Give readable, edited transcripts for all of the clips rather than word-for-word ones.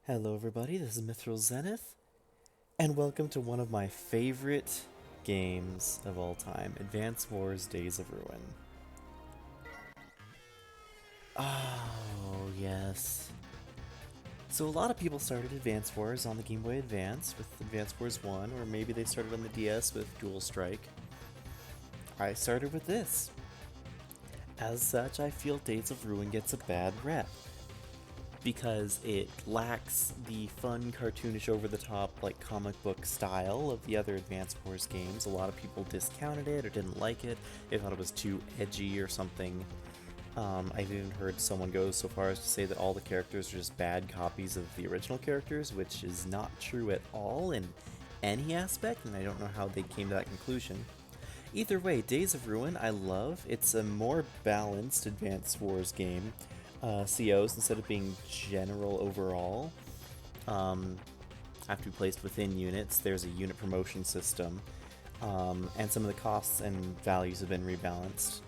Hello everybody, this is Mithril Zenith, and welcome to one of my favorite games of all time, Advance Wars Days of Ruin. Oh, yes. So a lot of people started Advance Wars on the Game Boy Advance with Advance Wars 1, or maybe they started on the DS with Dual Strike. I started with this. As such, I feel Days of Ruin gets a bad rep, because it lacks the fun, cartoonish, over-the-top, like comic book style of the other Advance Wars games. A lot of people discounted it or didn't like it. They thought it was too edgy or something. I've even heard someone go so far as to say that all the characters are just bad copies of the original characters, which is not true at all in any aspect, and I don't know how they came to that conclusion. Either way, Days of Ruin I love. It's a more balanced Advance Wars game. COs, instead of being general overall, have to be placed within units. There's a unit promotion system, and some of the costs and values have been rebalanced.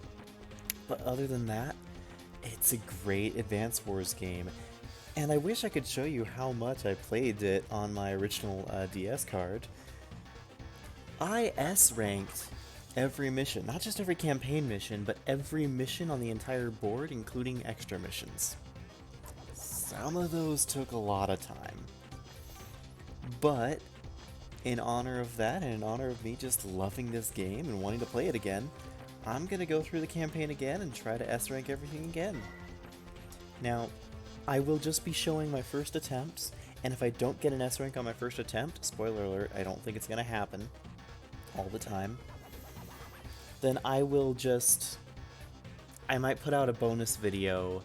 But other than that, it's a great Advance Wars game, and I wish I could show you how much I played it on my original DS card. I S ranked every mission, not just every campaign mission, but every mission on the entire board, including extra missions. Some of those took a lot of time. But in honor of that, and in honor of me just loving this game and wanting to play it again, I'm gonna go through the campaign again and try to S rank everything again. Now, I will just be showing my first attempts, and if I don't get an S rank on my first attempt, spoiler alert, I don't think it's gonna happen all the time, then I might put out a bonus video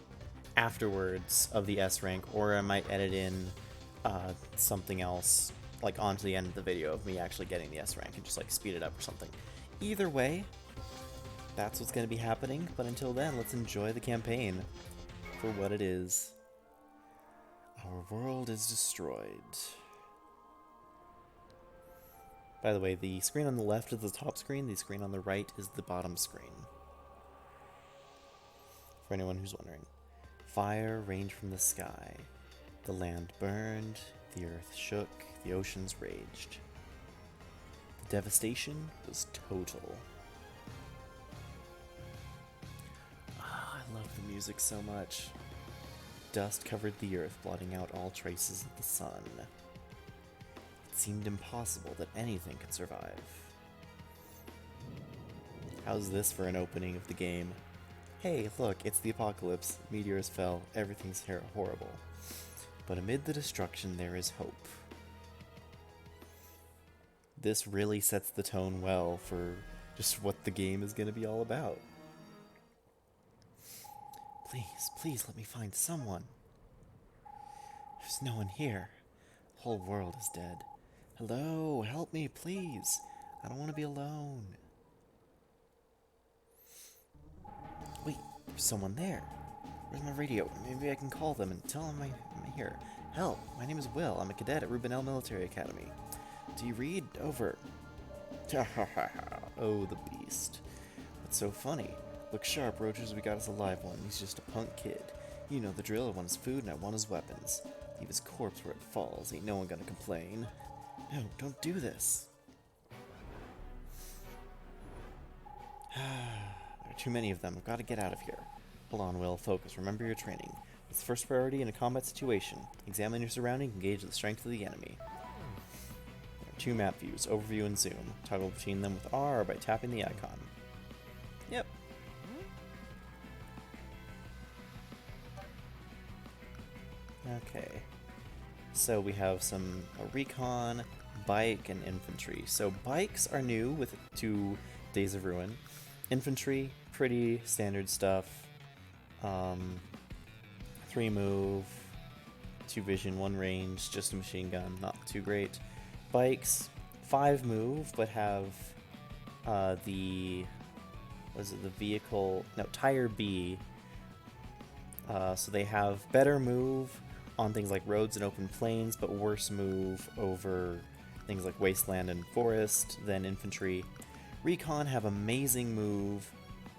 afterwards of the S rank, or I might edit in something else, like onto the end of the video of me actually getting the S rank and just like speed it up or something. Either way, that's what's going to be happening, but until then, let's enjoy the campaign for what it is. Our world is destroyed. By the way, the screen on the left is the top screen, the screen on the right is the bottom screen. For anyone who's wondering. Fire rained from the sky. The land burned, the earth shook, the oceans raged. The devastation was total. Ah, I love the music so much. Dust covered the earth, blotting out all traces of the sun. It seemed impossible that anything could survive. How's this for an opening of the game? Hey, look, it's the apocalypse. Meteors fell, everything's horrible. But amid the destruction, there is hope. This really sets the tone well for just what the game is going to be all about. Please, please let me find someone. There's no one here. The whole world is dead. Hello, help me, please. I don't want to be alone. Wait, there's someone there. Where's my radio? Maybe I can call them and tell them I'm here. Help, my name is Will. I'm a cadet at Rubinell Military Academy. Do you read? Over. Oh, the beast. What's so funny? Look sharp, Rogers, we got us a live one. He's just a punk kid. You know the drill. I want his food and I want his weapons. Leave his corpse where it falls. Ain't no one gonna complain. No, don't do this. There are too many of them. I've got to get out of here. Hold on, Will. Focus. Remember your training. It's first priority in a combat situation. Examine your surroundings and gauge the strength of the enemy. There are two map views, overview and zoom. Toggle between them with R or by tapping the icon. Yep. Okay. So we have some recon, bike, and infantry. So bikes are new to Days of Ruin. Infantry, pretty standard stuff. 3 move, 2 vision, 1 range, just a machine gun, not too great. Bikes, 5 move, but have the vehicle, no, tire B. So they have better move on things like roads and open plains, but worse move over things like wasteland and forest than infantry. Recon have amazing move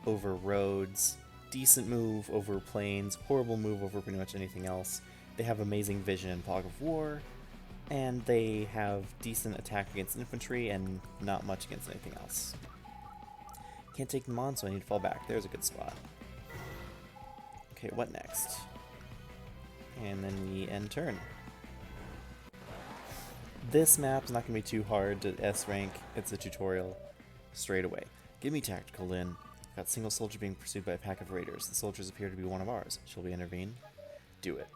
over roads, decent move over plains, horrible move over pretty much anything else. they have amazing vision in Fog of War, and they have decent attack against infantry and not much against anything else. Can't take them on, so I need to fall back. There's a good spot. Okay, what next? And then we end turn. This map's not going to be too hard to S rank. It's a tutorial straight away. Give me tactical, Lyn. Got single soldier being pursued by a pack of raiders. The soldiers appear to be one of ours. Shall we intervene? Do it.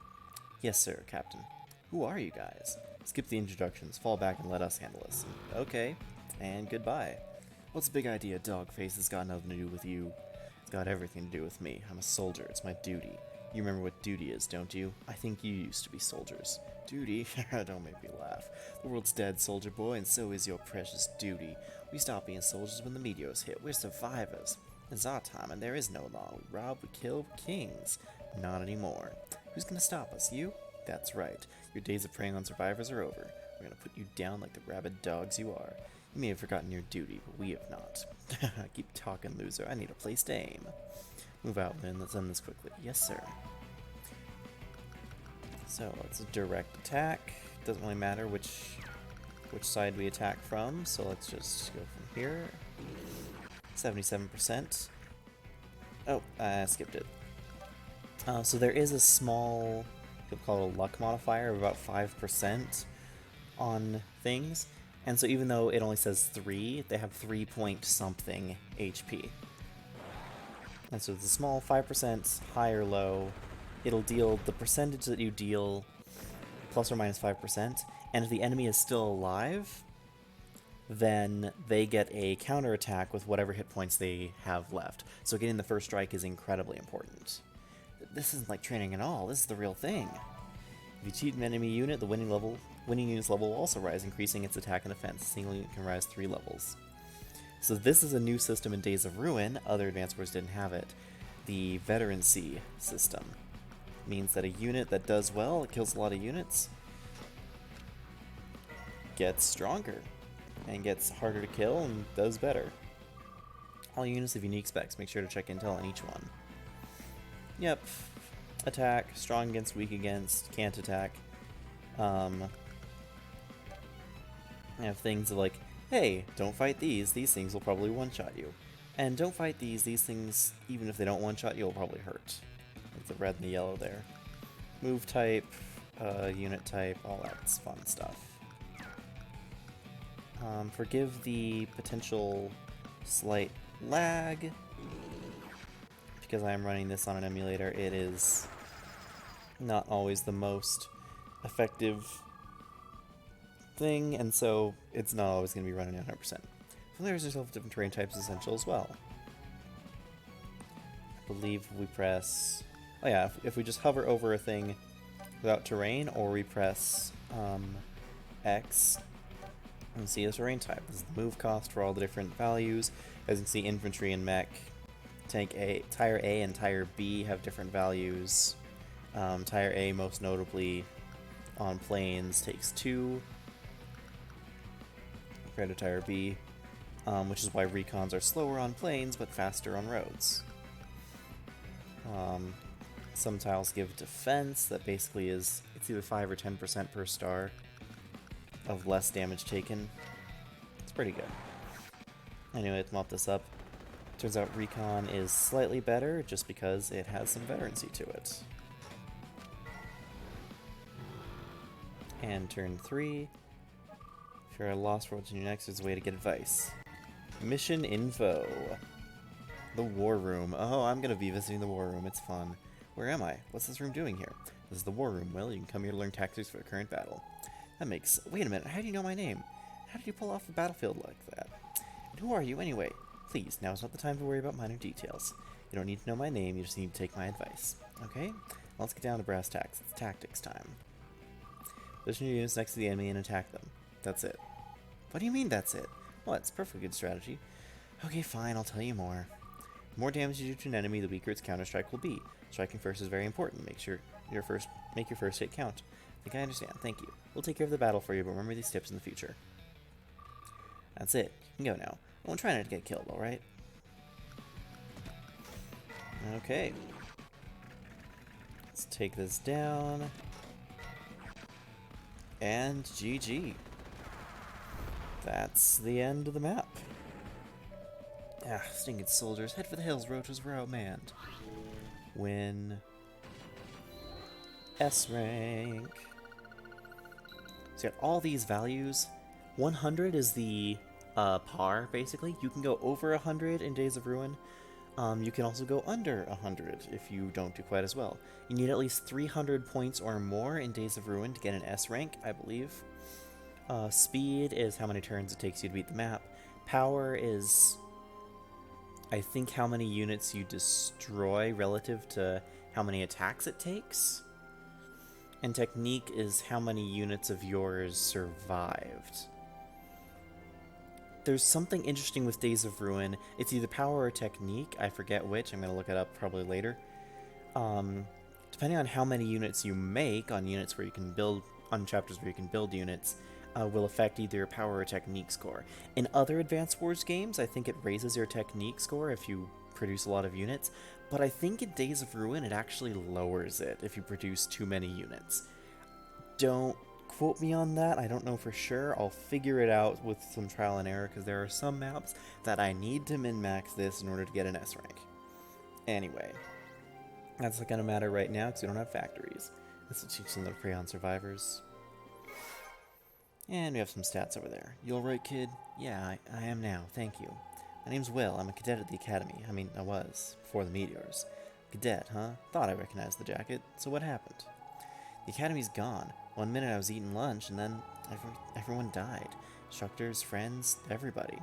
Yes, sir, Captain. Who are you guys? Skip the introductions. Fall back and let us handle this. Okay. And goodbye. What's the big idea, Dogface? It's got nothing to do with you. It's got everything to do with me. I'm a soldier. It's my duty. You remember what duty is, don't you? I think you used to be soldiers. Duty? Don't make me laugh. The world's dead, soldier boy, and so is your precious duty. We stopped being soldiers when the meteors hit. We're survivors. It's our time, and there is no law. We rob, we kill, we're kings. Not anymore. Who's gonna stop us? You? That's right. Your days of preying on survivors are over. We're gonna put you down like the rabid dogs you are. You may have forgotten your duty, but we have not. Keep talking, loser. I need a place to aim. Move out, Lyn. Let's end this quickly. Yes, sir. So, let's direct attack. Doesn't really matter which side we attack from, so let's just go from here. 77%. Oh, I skipped it. So there is a small, you'll call it a luck modifier of about 5% on things. And so even though it only says 3, they have 3 point something HP. And so it's a small 5%, high or low. It'll deal the percentage that you deal plus or minus 5%. And if the enemy is still alive, then they get a counterattack with whatever hit points they have left. So getting the first strike is incredibly important. This isn't like training at all, this is the real thing. If you cheat an enemy unit, the winning unit's level will also rise, increasing its attack and defense. A single unit can rise 3 levels. So this is a new system in Days of Ruin. Other Advance Wars didn't have it. The Veterancy system means that a unit that does well, it kills a lot of units, gets stronger and gets harder to kill and does better. All units have unique specs. Make sure to check intel on each one. Yep. Attack, strong against, weak against, can't attack. I have things like, hey, don't fight these things will probably one-shot you. And don't fight these things, even if they don't one-shot you, will probably hurt. Like the red and the yellow there. Move type, unit type, all that's fun stuff. Forgive the potential slight lag. Because I am running this on an emulator, it is not always the most effective thing, and so it's not always going to be running at 100%. Familiarize yourself with different terrain types is essential as well. I believe we press... Oh yeah, if we just hover over a thing without terrain, or we press X, and see the terrain type. This is the move cost for all the different values. As you can see, infantry and mech, tank A, Tire A and Tire B have different values. Tire A, most notably on planes, takes 2 compared to Tire B, which is why recons are slower on planes but faster on roads. Some tiles give defense that basically is, it's either 5 or 10% per star of less damage taken. It's pretty good. Anyway, let's mop this up. Turns out recon is slightly better just because it has some veterancy to it. And turn 3. If you're at a loss for what to do next, there's a way to get advice. Mission info. The War Room. Oh, I'm gonna be visiting the War Room. It's fun. Where am I? What's this room doing here? This is the War Room. Well, you can come here to learn tactics for the current battle. That makes... Wait a minute, how do you know my name? How did you pull off the battlefield like that? And who are you anyway? Please, now is not the time to worry about minor details. You don't need to know my name, you just need to take my advice. Okay? Let's get down to brass tacks. It's tactics time. Position your units next to the enemy and attack them. That's it. What do you mean that's it? Well, it's a perfectly good strategy. Okay, fine, I'll tell you more. The more damage you do to an enemy, the weaker its counter-strike will be. Striking first is very important. Make your first hit count. I think I understand. Thank you. We'll take care of the battle for you, but remember these tips in the future. That's it. You can go now. I won't try not to get killed, alright? Okay. Let's take this down. And GG. That's the end of the map. Ah, stinking soldiers. Head for the hills, roaches. We're outmanned. Win. S rank. So you got all these values. 100 is the par, basically. You can go over 100 in Days of Ruin. You can also go under 100 if you don't do quite as well. You need at least 300 points or more in Days of Ruin to get an S rank, I believe. Speed is how many turns it takes you to beat the map. Power is, I think, how many units you destroy relative to how many attacks it takes. And technique is how many units of yours survived. There's something interesting with Days of Ruin. It's either power or technique. I forget which. I'm going to look it up probably later. Depending on how many units you make on units where you can build, on chapters where you can build units, will affect either your power or technique score. In other Advance Wars games, I think it raises your technique score if you produce a lot of units, but I think in Days of Ruin it actually lowers it if you produce too many units. Don't quote me on that, I don't know for sure. I'll figure it out with some trial and error, because there are some maps that I need to min-max this in order to get an S rank. Anyway, that's not going to matter right now because we don't have factories. This will teach them to prey on survivors. And we have some stats over there. You alright, kid? Yeah, I am now, thank you. My name's Will, I'm a cadet at the academy. I mean, I was, before the meteors. Cadet, huh? Thought I recognized the jacket. So what happened? The academy's gone. 1 minute I was eating lunch, and then everyone died. Instructors, friends, everybody.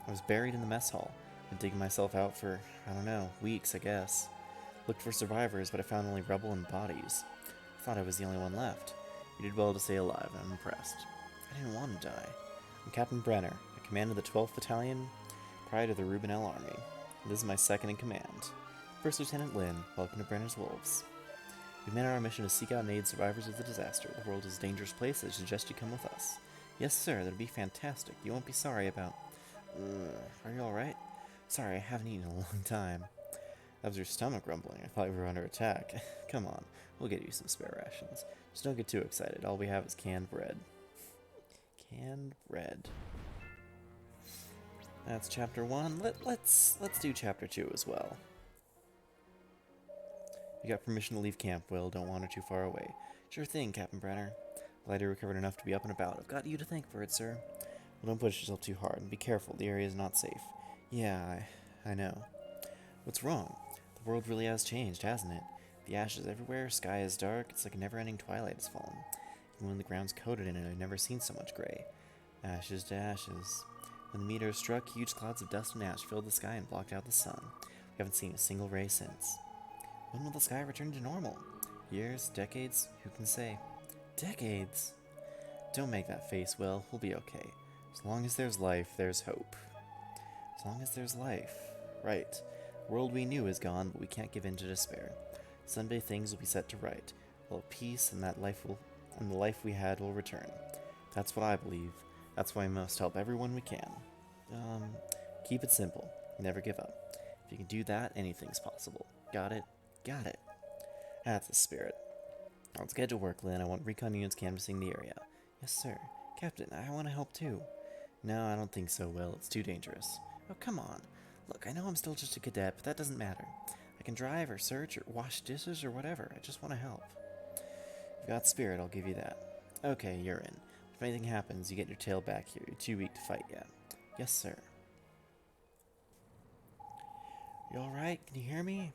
I was buried in the mess hall. Been digging myself out for, I don't know, weeks, I guess. Looked for survivors, but I found only rubble and bodies. Thought I was the only one left. You did well to stay alive, and I'm impressed. I didn't want to die. I'm Captain Brenner. I commanded the 12th Battalion prior to the Rubenel Army. This is my second in command. First Lieutenant Lin, welcome to Brenner's Wolves. We've made it our mission to seek out and aid survivors of the disaster. The world is a dangerous place. I suggest you come with us. Yes, sir. That'd be fantastic. You won't be sorry about... Are you alright? Sorry, I haven't eaten in a long time. That was your stomach rumbling. I thought we were under attack. Come on. We'll get you some spare rations. Just don't get too excited. All we have is canned bread. Canned bread. That's chapter 1. Let's do chapter 2 as well. You got permission to leave camp, Will. Don't wander too far away. Sure thing, Captain Brenner. Glad you recovered enough to be up and about. I've got you to thank for it, sir. Well, don't push yourself too hard, and be careful. The area is not safe. Yeah, I know. What's wrong? The world really has changed, hasn't it? The ashes everywhere, sky is dark, it's like a never-ending twilight has fallen. Even when the ground's coated in it, I've never seen so much gray. Ashes to ashes. When the meteor struck, huge clouds of dust and ash filled the sky and blocked out the sun. We haven't seen a single ray since. When will the sky return to normal? Years? Decades? Who can say? Decades? Don't make that face, Will. We'll be okay. As long as there's life, there's hope. As long as there's life. Right. The world we knew is gone, but we can't give in to despair. Someday things will be set to right. We'll have peace, and the life we had will return. That's what I believe. That's why we must help everyone we can. Keep it simple. Never give up. If you can do that, anything's possible. Got it? Got it. That's the spirit. Let's get to work, Lin. I want recon units canvassing the area. Yes, sir. Captain, I want to help too. No, I don't think so, Will. It's too dangerous. Oh, come on. Look, I know I'm still just a cadet, but that doesn't matter. I can drive or search or wash dishes or whatever. I just want to help. You've got spirit, I'll give you that. Okay, you're in. If anything happens, you get your tail back here. You're too weak to fight yet. Yes, sir. You alright? Can you hear me?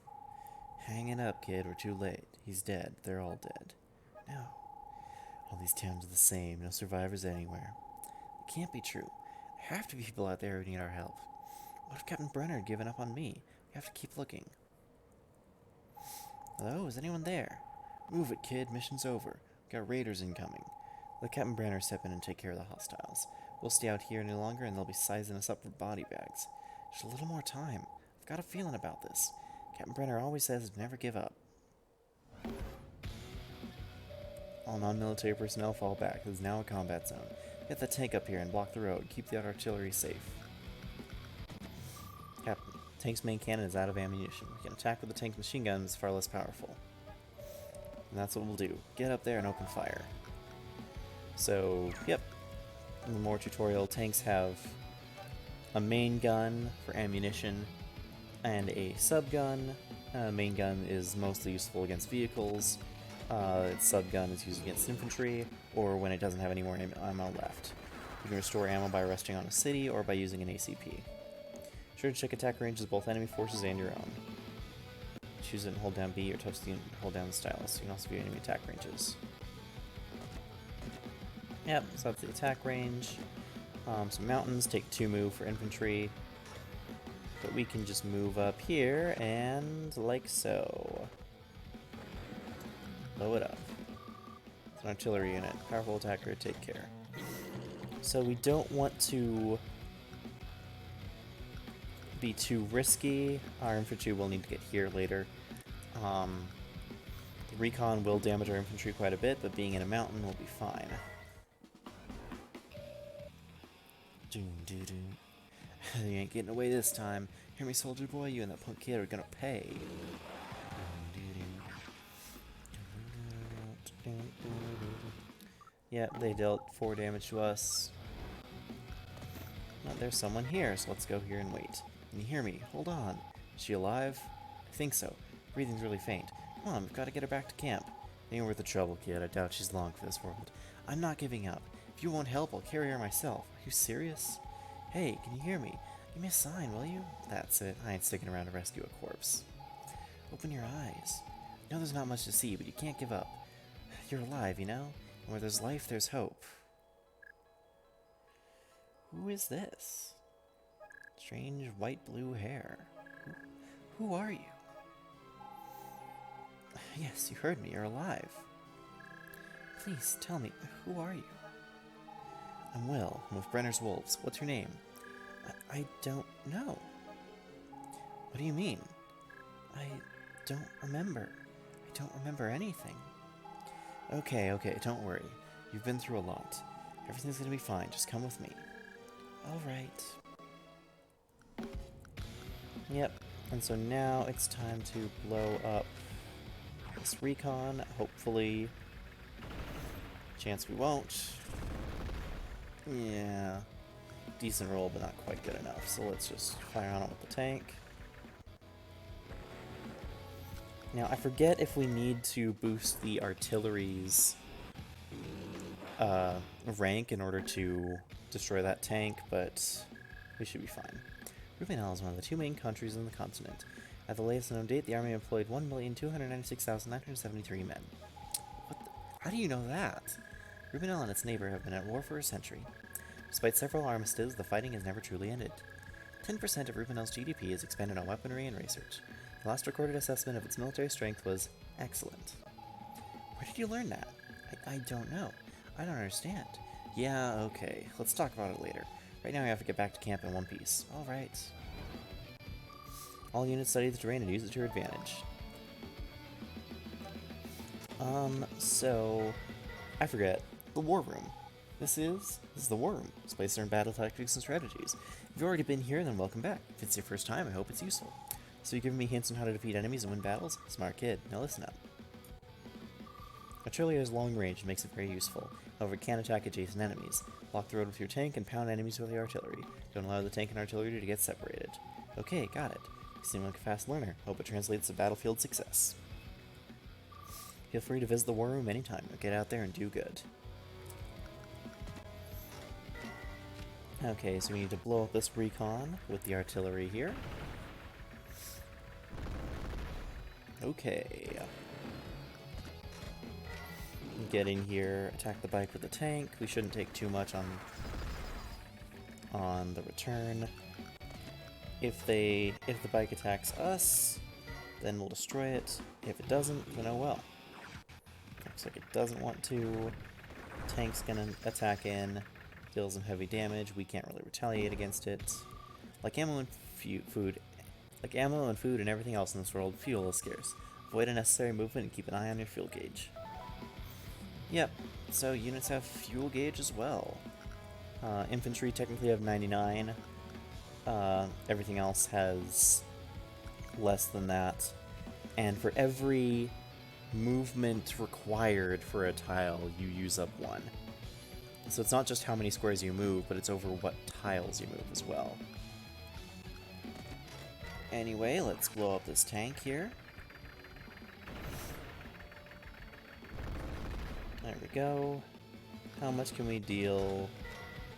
Hang it up, kid. We're too late. He's dead. They're all dead. No. All these towns are the same. No survivors anywhere. It can't be true. There have to be people out there who need our help. What if Captain Brenner had given up on me? We have to keep looking. Hello? Is anyone there? Move it, kid. Mission's over. We got raiders incoming. Let Captain Brenner step in and take care of the hostiles. We'll stay out here any longer and they'll be sizing us up for body bags. Just a little more time. I've got a feeling about this. Captain Brenner always says never give up. All non-military personnel fall back. This is now a combat zone. Get the tank up here and block the road. Keep the artillery safe. Captain, tank's main cannon is out of ammunition. We can attack with the tank's machine gun is far less powerful. And that's what we'll do. Get up there and open fire. So, yep. In the more tutorial, tanks have a main gun for ammunition and a sub-gun. Main gun is mostly useful against vehicles. Its sub-gun is used against infantry, or when it doesn't have any more ammo left. You can restore ammo by resting on a city or by using an ACP. Sure to check attack ranges of both enemy forces and your own. Choose it and hold down B, or touch the unit and hold down the stylus. You can also view enemy attack ranges. Yep, so that's the attack range. Some mountains take 2 move for infantry. But we can just move up here, and like so. Blow it up. It's an artillery unit. Powerful attacker, take care. So we don't want to be too risky. Our infantry will need to get here later. The recon will damage our infantry quite a bit, but being in a mountain will be fine. Doom doo doo. You ain't getting away this time. Hear me, soldier boy? You and that punk kid are gonna pay. Yeah, they dealt 4 damage to us. Well, there's someone here, so let's go here and wait. Can you hear me? Hold on. Is she alive? I think so. Breathing's really faint. Come on, we've got to get her back to camp. Ain't worth the trouble, kid. I doubt she's long for this world. I'm not giving up. If you won't help, I'll carry her myself. Are you serious? Hey, can you hear me? Give me a sign, will you? That's it. I ain't sticking around to rescue a corpse. Open your eyes. I know there's not much to see, but you can't give up. You're alive, you know? And where there's life, there's hope. Who is this? Strange white-blue hair. Who are you? Yes, you heard me. You're alive. Please, tell me, who are you? I'm Will. I'm with Brenner's Wolves. What's your name? I don't know. What do you mean? I don't remember. I don't remember anything. Okay, don't worry. You've been through a lot. Everything's gonna be fine. Just come with me. Alright. Yep. And so now it's time to blow up this recon. Hopefully. Chance we won't. Yeah. Decent roll, but not quite good enough. So let's just fire on it with the tank. Now, I forget if we need to boost the artillery's rank in order to destroy that tank, but we should be fine. Rubinal is one of the 2 main countries on the continent. At the latest known date, the army employed 1,296,973 men. What the? How do you know that? Rubinal and its neighbor have been at war for a century. Despite several armistices, the fighting has never truly ended. 10% of Rubinal's GDP is expended on weaponry and research. The last recorded assessment of its military strength was excellent. Where did you learn that? I don't know. I don't understand. Yeah, okay. Let's talk about it later. Right now we have to get back to camp in one piece. Alright. All units study the terrain and use it to your advantage. So... I forget. The War Room. This is the War Room. This place to learn battle tactics and strategies. If you've already been here, then welcome back. If it's your first time, I hope it's useful. So you're giving me hints on how to defeat enemies and win battles? Smart kid. Now listen up. Artillery has long range and makes it very useful. However, it can attack adjacent enemies. Block the road with your tank and pound enemies with your artillery. Don't allow the tank and artillery to get separated. Okay, got it. You seem like a fast learner. Hope it translates to battlefield success. Feel free to visit the War Room anytime. Get out there and do good. Okay, so we need to blow up this recon with the artillery here. Okay. Get in here, attack the bike with the tank. We shouldn't take too much on the return. If the bike attacks us, then we'll destroy it. If it doesn't, then oh well. Looks like it doesn't want to. Tank's gonna attack in, deal some heavy damage. We can't really retaliate against it. Like ammo and food and everything else in this world, fuel is scarce. Avoid unnecessary movement and keep an eye on your fuel gauge. Yep, so units have fuel gauge as well. Infantry technically have 99. Everything else has less than that. And for every movement required for a tile, you use up 1. So it's not just how many squares you move, but it's over what tiles you move as well. Anyway, let's blow up this tank here. There we go. How much can we deal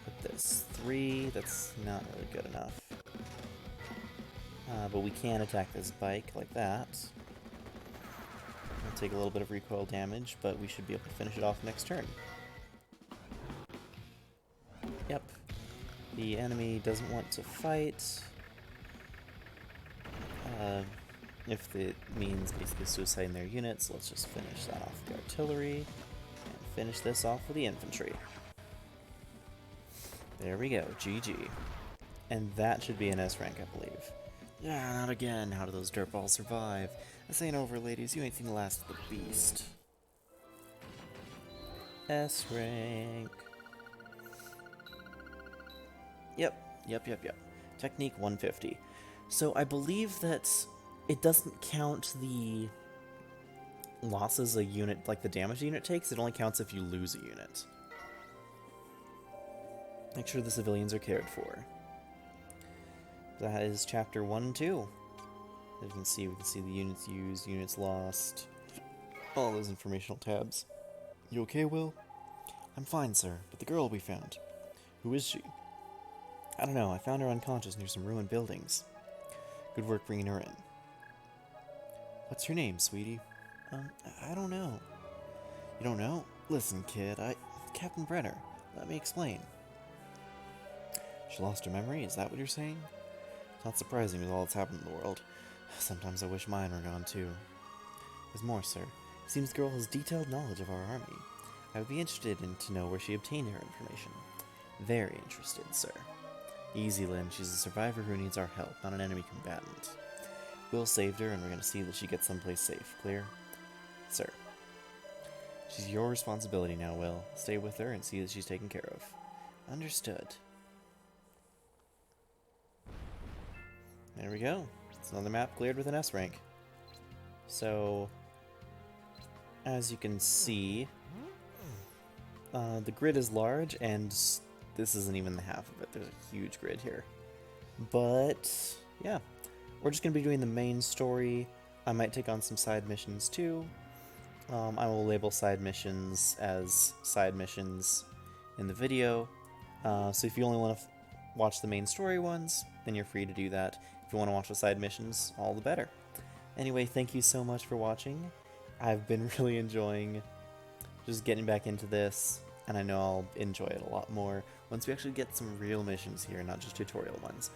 with this? 3, that's not really good enough. But we can attack this bike like that. It'll take a little bit of recoil damage, but we should be able to finish it off next turn. Yep. The enemy doesn't want to fight. If it means basically suiciding their units, let's just finish that off with the artillery, and finish this off with the infantry. There we go, GG. And that should be an S rank, I believe. Yeah, not again. How do those dirtballs survive? This ain't over, ladies. You ain't seen the last of the beast. S rank. Yep. Technique 150. So I believe that it doesn't count the losses a unit, like the damage a unit takes. It only counts if you lose a unit. Make sure the civilians are cared for. That is chapter 1 and 2. As you can see, we can see the units used, units lost, all those informational tabs. You okay, Will? I'm fine, sir, but the girl we found. Who is she? I don't know, I found her unconscious near some ruined buildings. Good work bringing her in. What's your name, sweetie? I don't know. You don't know? Listen, kid, Captain Brenner, let me explain. She lost her memory, is that what you're saying? It's not surprising with all that's happened in the world. Sometimes I wish mine were gone too. There's more, sir. It seems the girl has detailed knowledge of our army. I would be interested to know where she obtained her information. Very interested, sir. Easy, Lynn. She's a survivor who needs our help, not an enemy combatant. Will saved her, and we're going to see that she gets someplace safe. Clear? Sir. She's your responsibility now, Will. Stay with her and see that she's taken care of. Understood. There we go. It's another map cleared with an S rank. So, as you can see, the grid is large, and this isn't even the half of it. There's a huge grid here. But, yeah. We're just going to be doing the main story. I might take on some side missions too. I will label side missions as side missions in the video. So if you only want to watch the main story ones, then you're free to do that. If you want to watch the side missions, all the better. Anyway, thank you so much for watching. I've been really enjoying just getting back into this, and I know I'll enjoy it a lot more once we actually get some real missions here, not just tutorial ones.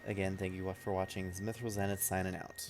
Again, thank you for watching. This is Mithril Zenith signing out.